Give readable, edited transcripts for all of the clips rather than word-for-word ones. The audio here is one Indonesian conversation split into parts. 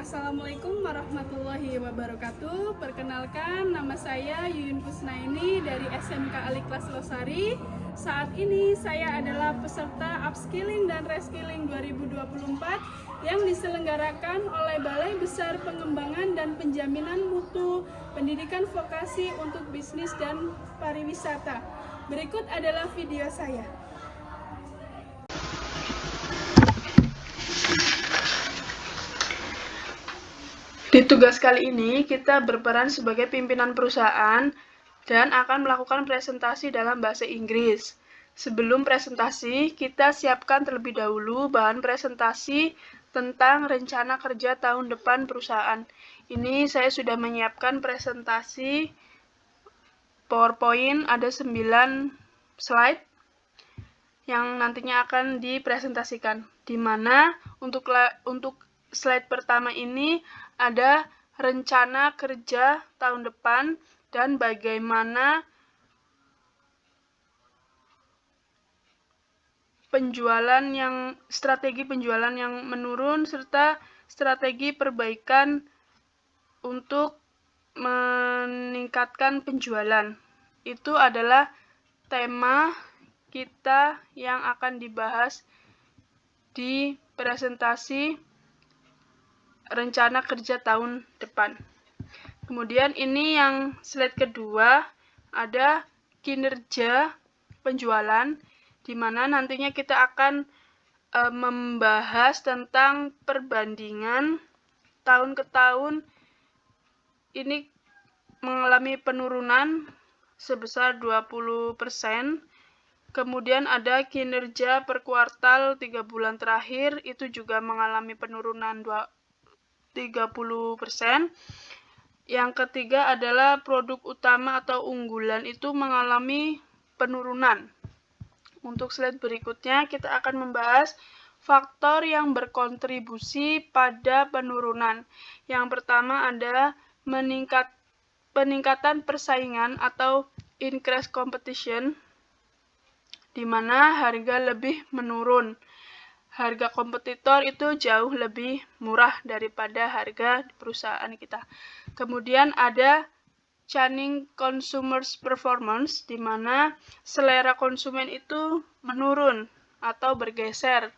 Assalamualaikum warahmatullahi wabarakatuh. Perkenalkan, nama saya Yuyun Kusnaini dari SMK Aliklas Losari. Saat ini saya adalah peserta Upskilling dan Reskilling 2024 yang diselenggarakan oleh Balai Besar Pengembangan dan Penjaminan Mutu Pendidikan Vokasi untuk Bisnis dan Pariwisata. Berikut adalah video saya. Di tugas kali ini, kita berperan sebagai pimpinan perusahaan dan akan melakukan presentasi dalam bahasa Inggris. Sebelum presentasi, kita siapkan terlebih dahulu bahan presentasi tentang rencana kerja tahun depan perusahaan. Ini saya sudah menyiapkan presentasi PowerPoint, ada 9 slide yang nantinya akan dipresentasikan. Di mana untuk slide pertama ini ada rencana kerja tahun depan dan bagaimana strategi penjualan yang menurun serta strategi perbaikan untuk meningkatkan penjualan. Itu adalah tema kita yang akan dibahas di presentasi rencana kerja tahun depan. Kemudian ini yang slide kedua, ada kinerja penjualan, di mana nantinya kita akan membahas tentang perbandingan tahun ke tahun ini mengalami penurunan sebesar 20%. Kemudian ada kinerja per kuartal 3 bulan terakhir, itu juga mengalami penurunan 30%. Yang ketiga adalah produk utama atau unggulan itu mengalami penurunan. Untuk slide berikutnya kita akan membahas faktor yang berkontribusi pada penurunan. Yang pertama ada peningkatan persaingan atau increased competition, di mana harga lebih menurun. Harga kompetitor itu jauh lebih murah daripada harga perusahaan kita. Kemudian ada changing consumers performance, di mana selera konsumen itu menurun atau bergeser.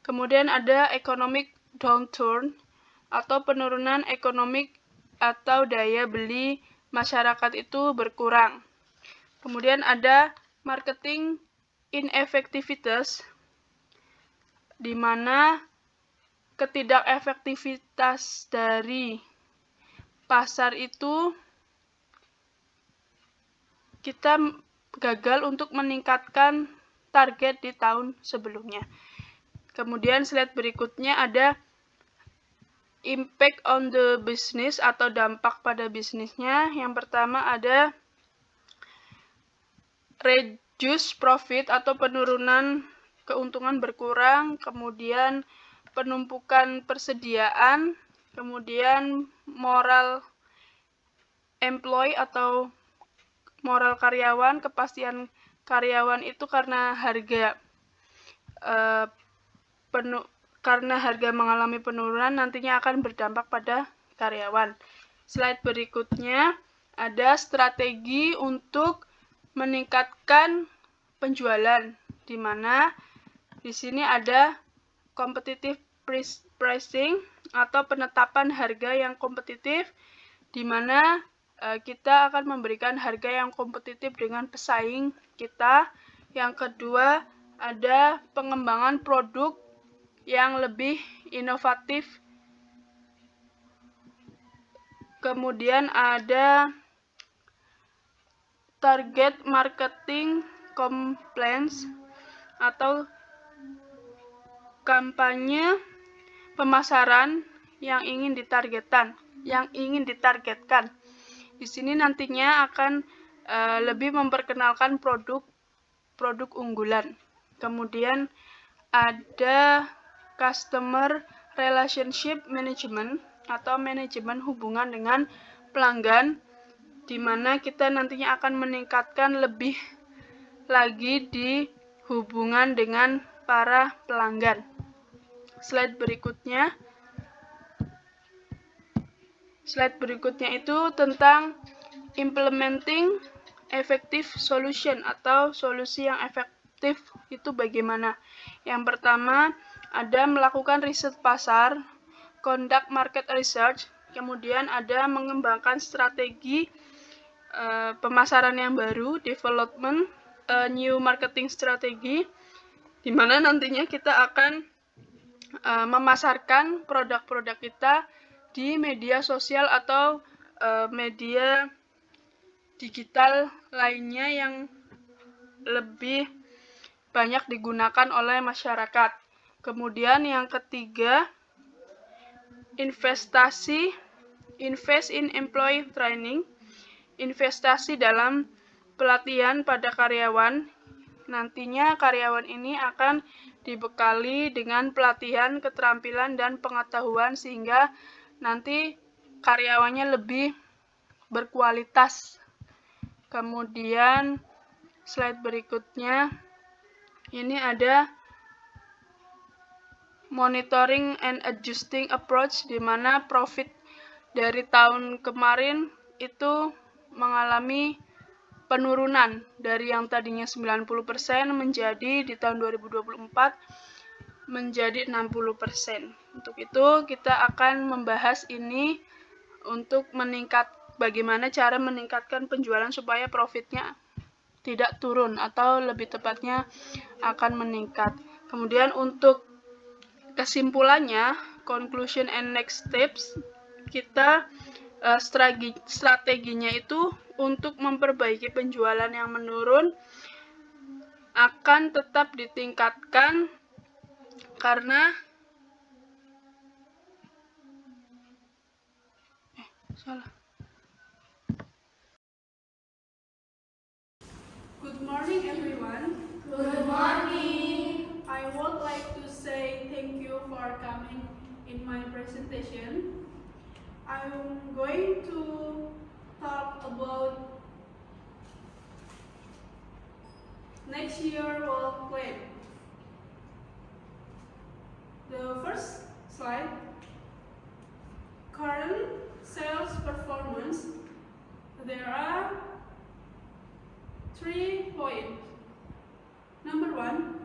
Kemudian ada economic downturn atau penurunan ekonomi atau daya beli masyarakat itu berkurang. Kemudian ada marketing ineffectiveness, di mana ketidakefektivitas dari pasar itu kita gagal untuk meningkatkan target di tahun sebelumnya. Kemudian slide berikutnya ada impact on the business atau dampak pada bisnisnya. Yang pertama ada reduce profit atau penurunan keuntungan berkurang, kemudian penumpukan persediaan, kemudian moral employee atau moral karyawan, kepastian karyawan itu karena harga mengalami penurunan nantinya akan berdampak pada karyawan. Slide berikutnya ada strategi untuk meningkatkan penjualan, di mana di sini ada competitive pricing atau penetapan harga yang kompetitif, di mana kita akan memberikan harga yang kompetitif dengan pesaing kita. Yang kedua, ada pengembangan produk yang lebih inovatif. Kemudian ada target marketing compliance atau kampanye pemasaran yang ingin ditargetkan. Di sini nantinya akan lebih memperkenalkan produk unggulan. Kemudian ada customer relationship management atau manajemen hubungan dengan pelanggan, di mana kita nantinya akan meningkatkan lebih lagi di hubungan dengan para pelanggan. Slide berikutnya slide berikutnya itu tentang implementing effective solution atau solusi yang efektif itu bagaimana. Yang pertama ada melakukan riset pasar, conduct market research, kemudian ada mengembangkan strategi pemasaran yang baru, development new marketing strategy, di mana nantinya kita akan memasarkan produk-produk kita di media sosial atau media digital lainnya yang lebih banyak digunakan oleh masyarakat. Kemudian yang ketiga, invest in employee training, investasi dalam pelatihan pada karyawan. Nantinya karyawan ini akan dibekali dengan pelatihan, keterampilan, dan pengetahuan sehingga nanti karyawannya lebih berkualitas. Kemudian slide berikutnya ini ada monitoring and adjusting approach, di mana profit dari tahun kemarin itu mengalami penurunan dari yang tadinya 90% menjadi di tahun 2024 menjadi 60%. Untuk itu kita akan membahas ini untuk bagaimana cara meningkatkan penjualan supaya profitnya tidak turun atau lebih tepatnya akan meningkat. Kemudian untuk kesimpulannya, conclusion and next steps, kita strateginya itu untuk memperbaiki penjualan yang menurun akan tetap ditingkatkan karena Good morning everyone. Good morning. I would like to say thank you for coming in my presentation. I'm going to talk about next year world plan. The first slide, current sales performance. There are 3 points. Number 1,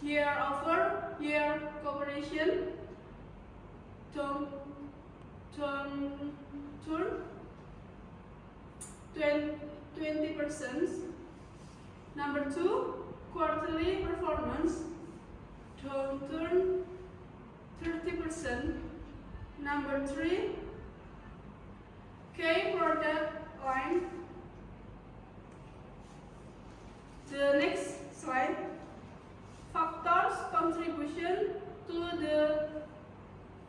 year-over-year comparison turn 20%. Number 2, quarterly performance turn 30%. Number 3, key product line. The next slide, factors contribution to the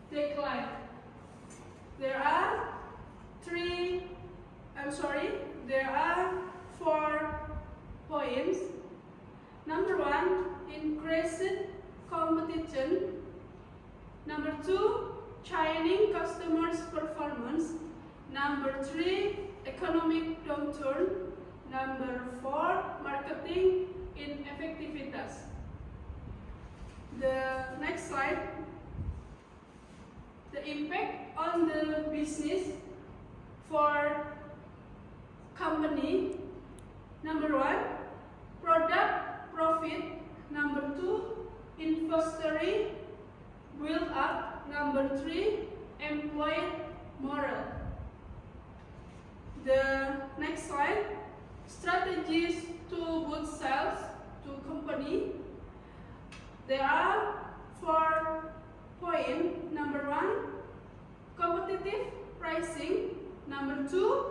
decline. There are 4 points. Number 1, increased competition. Number 2, changing customers' performance. Number 3, economic downturn. Number 4, marketing ineffectiveness. The next slide, the impact on the business for company. Number 1, product profit. Number 2, inventory build up. Number 3, employee morale. The next slide, strategies to boost sales to company. There are 4 points. Number 1, competitive pricing. Number 2,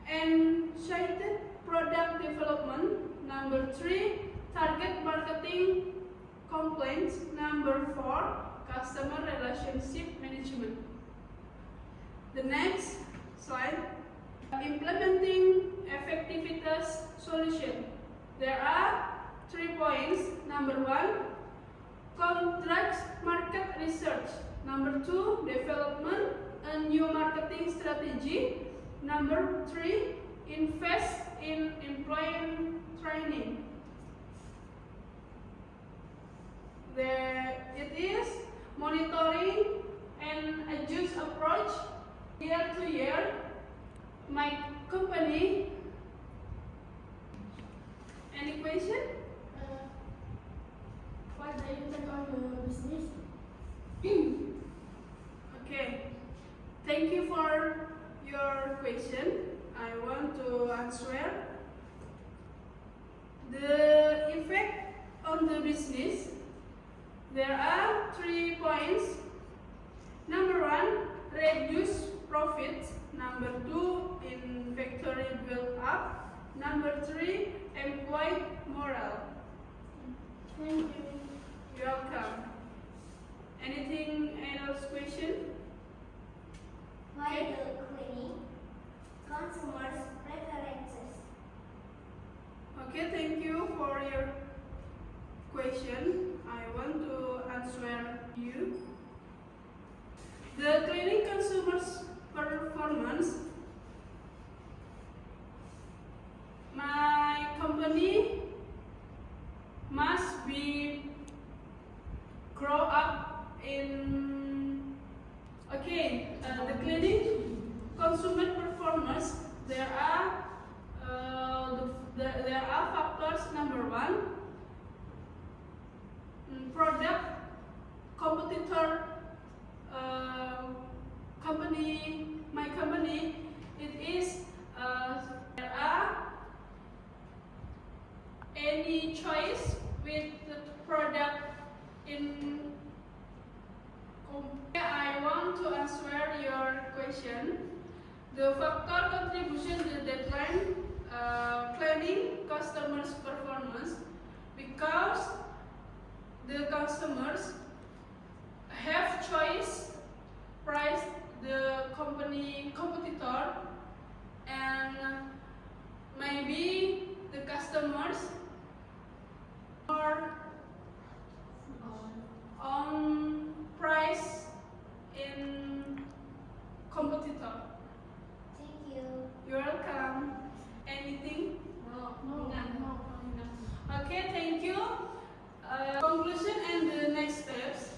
enchanted product development. Number 3, target marketing complaints. Number 4, customer relationship management. The next slide, implementing effectiveness solution. There are 3 points. Number 1, contract market research. Number 2, development a new marketing strategy. Number 3, invest in employee training. There it is, monitoring and adjust approach year to year. My company. Any question? What do you think on the business? Okay. Thank you for your question. I want to answer. The effect on the business. There are 3 points. Number 1, reduce profits. Number 2, inventory build up. Number 3, employee morale. Thank you. You're welcome. Anything else question? Why the cleaning? Consumers' preferences. Okay, thank you for your question. I want to answer you. The cleaning consumers' performance. My company must be grow up in the cleaning consumer performance. There are there are factors. Number 1, product competitor company. My company, it is there are any choice with the product in. I want to answer your question. The factor contribution to the deadline planning customers' performance, because the customers have choice price the company competitor, and maybe the customers are on price in competitor. Thank you. You're welcome. Anything? No. Okay, thank you. Conclusion and the next steps.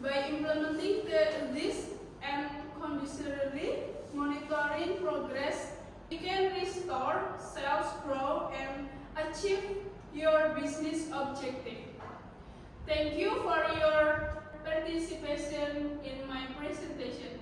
By implementing this and continuously monitoring progress, you can restore sales growth and achieve your business objective. Thank you for your participation in my presentation.